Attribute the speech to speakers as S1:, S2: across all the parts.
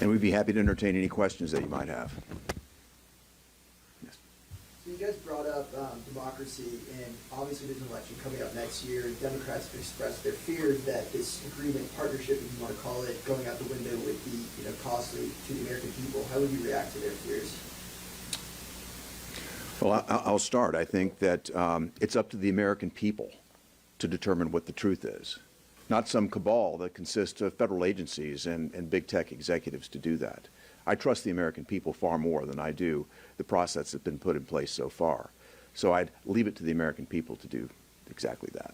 S1: And we'd be happy to entertain any questions that you might have. Yes.
S2: So you guys brought up democracy, and obviously there's an election coming up next year. Democrats have expressed their fears that this agreement, partnership, if you want to call it, going out the window would be costly to the American people. How would you react to their fears?
S1: Well, I'll start. I think that it's up to the American people to determine what the truth is, not some cabal that consists of federal agencies and big tech executives to do that. I trust the American people far more than I do the process that's been put in place so far. So I'd leave it to the American people to do exactly that.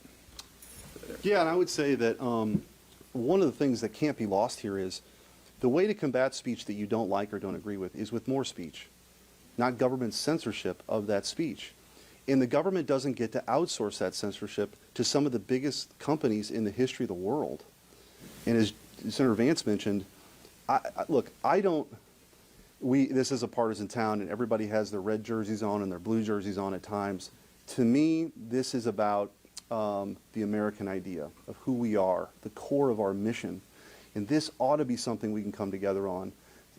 S3: Yeah, and I would say that one of the things that can't be lost here is the way to combat speech that you don't like or don't agree with is with more speech, not government censorship of that speech. And the government doesn't get to outsource that censorship to some of the biggest companies in the history of the world. And as Senator Vance mentioned, this is a partisan town and everybody has their red jerseys on and their blue jerseys on at times. To me, this is about the American idea of who we are, the core of our mission. And this ought to be something we can come together on.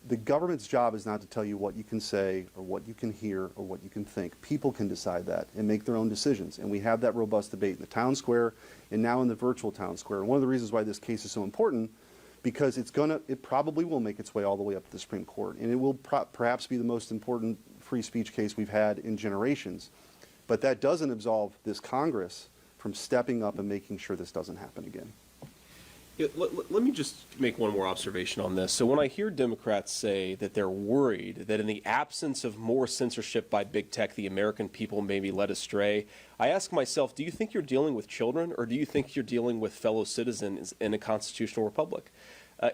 S3: The government's job is not to tell you what you can say or what you can hear or what you can think. People can decide that and make their own decisions. And we have that robust debate in the town square and now in the virtual town square. And one of the reasons why this case is so important, because it probably will make its way all the way up to the Supreme Court. And it will perhaps be the most important free speech case we've had in generations. But that doesn't absolve this Congress from stepping up and making sure this doesn't happen again.
S4: Yeah, let me just make one more observation on this. So when I hear Democrats say that they're worried that in the absence of more censorship by big tech, the American people may be led astray, I ask myself, do you think you're dealing with children, or do you think you're dealing with fellow citizens in a constitutional republic?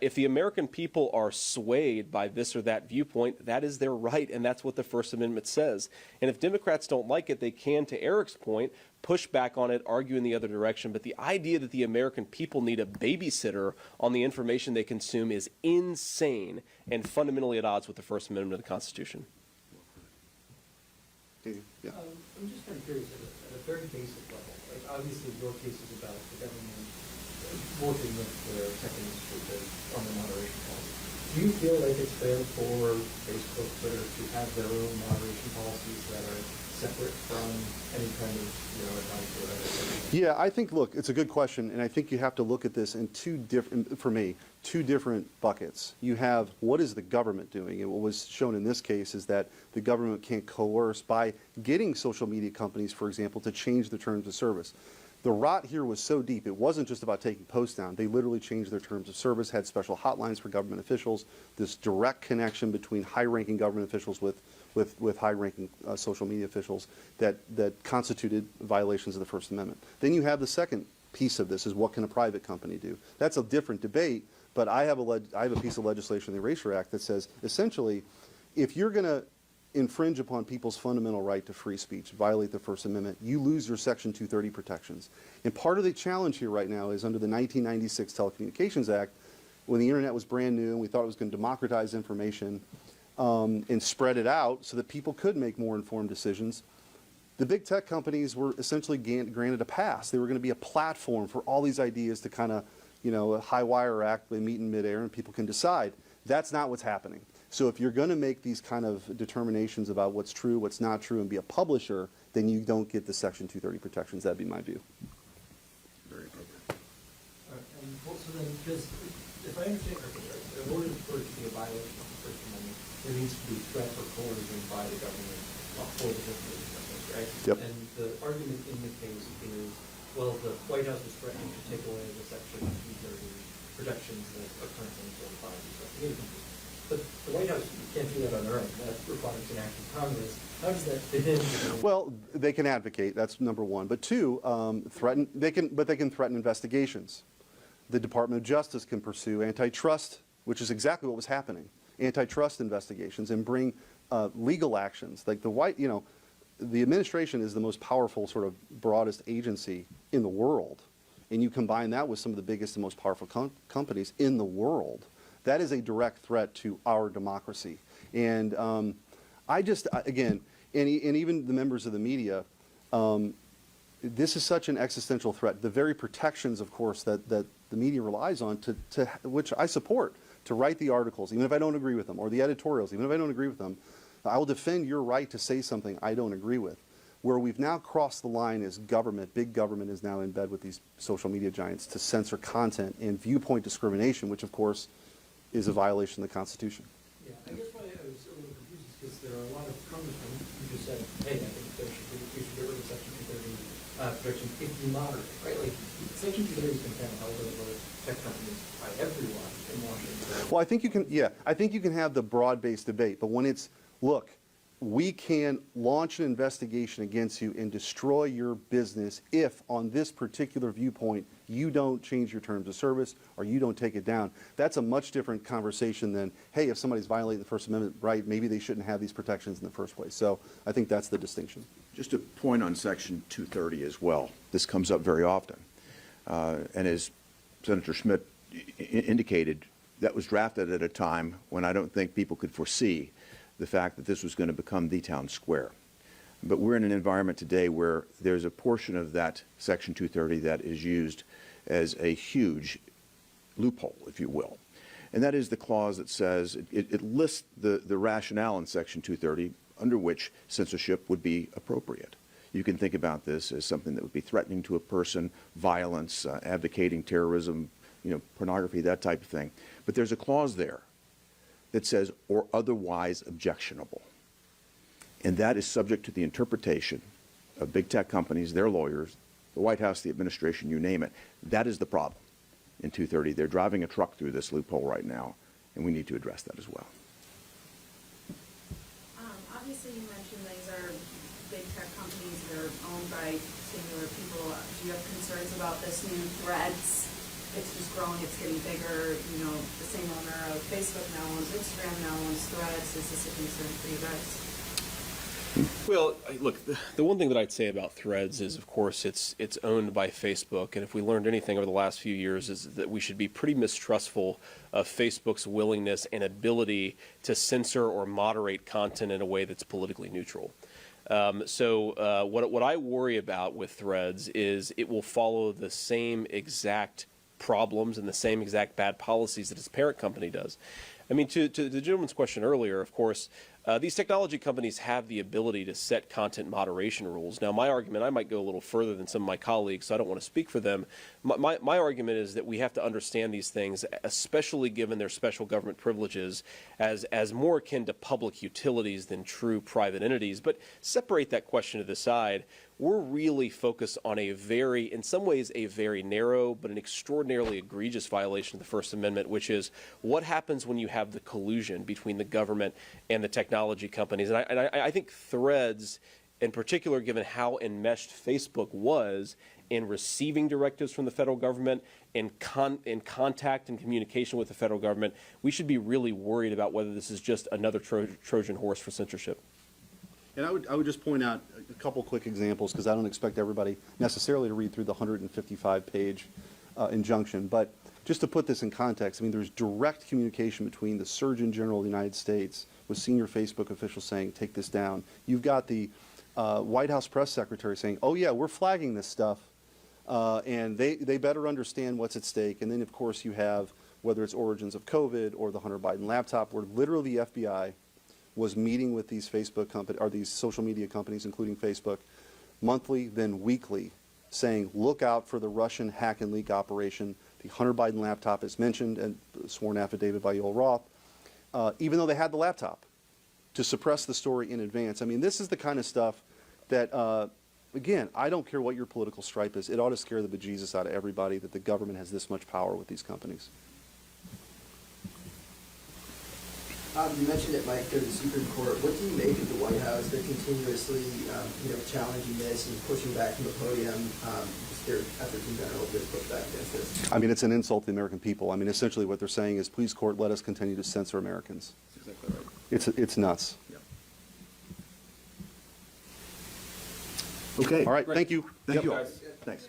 S4: If the American people are swayed by this or that viewpoint, that is their right, and that's what the First Amendment says. And if Democrats don't like it, they can, to Eric's point, push back on it, argue in the other direction. But the idea that the American people need a babysitter on the information they consume is insane and fundamentally at odds with the First Amendment of the Constitution.
S3: Yeah.
S5: I'm just kind of curious, at a very basic level, like obviously your case is about the government working with the tech industry on the moderation policy. Do you feel like it's fair for Facebook, Twitter to have their own moderation policies that are separate from any kind of advice or whatever?
S3: Yeah, I think, look, it's a good question, and I think you have to look at this in two different buckets. You have what is the government doing, and what was shown in this case is that the government can't coerce by getting social media companies, for example, to change the terms of service. The rot here was so deep, it wasn't just about taking posts down. They literally changed their terms of service, had special hotlines for government officials, this direct connection between high-ranking government officials with high-ranking social media officials that constituted violations of the First Amendment. Then you have the second piece of this is what can a private company do? That's a different debate, but I have a piece of legislation in the Erasure Act that says, essentially, if you're going to infringe upon people's fundamental right to free speech, violate the First Amendment, you lose your Section 230 protections. And part of the challenge here right now is under the 1996 Telecommunications Act, when the internet was brand new and we thought it was going to democratize information and spread it out so that people could make more informed decisions, the big tech companies were essentially granted a pass. They were going to be a platform for all these ideas to kind of, a high wire act, they meet in midair and people can decide. That's not what's happening. So if you're going to make these kind of determinations about what's true, what's not true, and be a publisher, then you don't get the Section 230 protections. That'd be my view.
S1: Very appropriate.
S5: And also then, because if I understand correctly, right, in order for it to be a violation of the First Amendment, there needs to be threat or coercion by the government for the information companies, right?
S3: Yep.
S5: And the argument in the case is, well, the White House is threatening to take away the Section 230 protections that are currently enforced by these media companies. But the White House can't do that on their own. That requires an act of Congress. How does that fit in?
S3: Well, they can advocate. That's number one. But two, threaten. They can threaten investigations. The Department of Justice can pursue antitrust, which is exactly what was happening. Antitrust investigations and bring legal actions. Like the administration is the most powerful, sort of broadest agency in the world, and you combine that with some of the biggest and most powerful companies in the world. That is a direct threat to our democracy. And again, and even the members of the media, this is such an existential threat. The very protections, of course, that the media relies on which I support, to write the articles, even if I don't agree with them, or the editorials, even if I don't agree with them. I will defend your right to say something I don't agree with. Where we've now crossed the line is government. Big government is now in bed with these social media giants to censor content and viewpoint discrimination, which of course is a violation of the Constitution.
S5: Yeah, I guess why I was a little confused is because there are a lot of congressmen who just said, hey, I think we should get rid of Section 230 protection if you moderate, right? Like, Section 230 has been kind of held over tech companies by everyone in Washington.
S3: Well, I think you can have the broad-based debate, but when it's, look, we can launch an investigation against you and destroy your business if, on this particular viewpoint, you don't change your terms of service or you don't take it down. That's a much different conversation than, hey, if somebody's violating the First Amendment right, maybe they shouldn't have these protections in the first place. So I think that's the distinction.
S1: Just a point on Section 230 as well. This comes up very often. And as Senator Schmidt indicated, that was drafted at a time when I don't think people could foresee the fact that this was going to become the town square. But we're in an environment today where there's a portion of that Section 230 that is used as a huge loophole, if you will. And that is the clause that says, it lists the rationale in Section 230 under which censorship would be appropriate. You can think about this as something that would be threatening to a person, violence, advocating terrorism, pornography, that type of thing. But there's a clause there that says, or otherwise objectionable. And that is subject to the interpretation of big tech companies, their lawyers, the White House, the administration, you name it. That is the problem in 230. They're driving a truck through this loophole right now, and we need to address that as well.
S6: Obviously, you mentioned these are big tech companies that are owned by singular people. Do you have concerns about this new Threads? It's just growing, it's getting bigger. The same owner of Facebook now owns Instagram, now owns Threads. Is this a concern for you guys?
S4: Well, look, the one thing that I'd say about Threads is, of course, it's owned by Facebook, and if we learned anything over the last few years is that we should be pretty mistrustful of Facebook's willingness and ability to censor or moderate content in a way that's politically neutral. What I worry about with Threads is it will follow the same exact problems and the same exact bad policies that its parent company does. I mean, to the gentleman's question earlier, of course, these technology companies have the ability to set content moderation rules. Now, my argument, I might go a little further than some of my colleagues, so I don't want to speak for them. My argument is that we have to understand these things, especially given their special government privileges, as more akin to public utilities than true private entities. But separate that question to the side. We're really focused on in some ways, a very narrow but an extraordinarily egregious violation of the First Amendment, which is what happens when you have the collusion between the government and the technology companies. And I think Threads, in particular, given how enmeshed Facebook was in receiving directives from the federal government, in contact and communication with the federal government, we should be really worried about whether this is just another Trojan horse for censorship.
S3: And I would just point out a couple quick examples, because I don't expect everybody necessarily to read through the 155-page injunction. But just to put this in context, I mean, there's direct communication between the Surgeon General of the United States with senior Facebook officials saying, take this down. You've got the White House press secretary saying, oh, yeah, we're flagging this stuff, and they better understand what's at stake. And then, of course, you have, whether it's origins of COVID or the Hunter Biden laptop, where literally the FBI was meeting with these Facebook companies, or these social media companies, including Facebook, monthly, then weekly, saying, look out for the Russian hack and leak operation. The Hunter Biden laptop is mentioned, and sworn affidavit by Yoel Roth, even though they had the laptop, to suppress the story in advance. I mean, this is the kind of stuff that, again, I don't care what your political stripe is. It ought to scare the bejesus out of everybody that the government has this much power with these companies.
S2: You mentioned it might go to the Supreme Court. What do you make of the White House? They're continuously, challenging this and pushing back from the podium. Their efforts in general to push back against this.
S3: I mean, it's an insult to the American people. I mean, essentially what they're saying is, please, court, let us continue to censor Americans.
S1: That's exactly right.
S3: It's nuts.
S1: Yeah. Okay.
S3: All right, thank you.
S1: Thank
S3: Yep.
S1: you all. Thanks.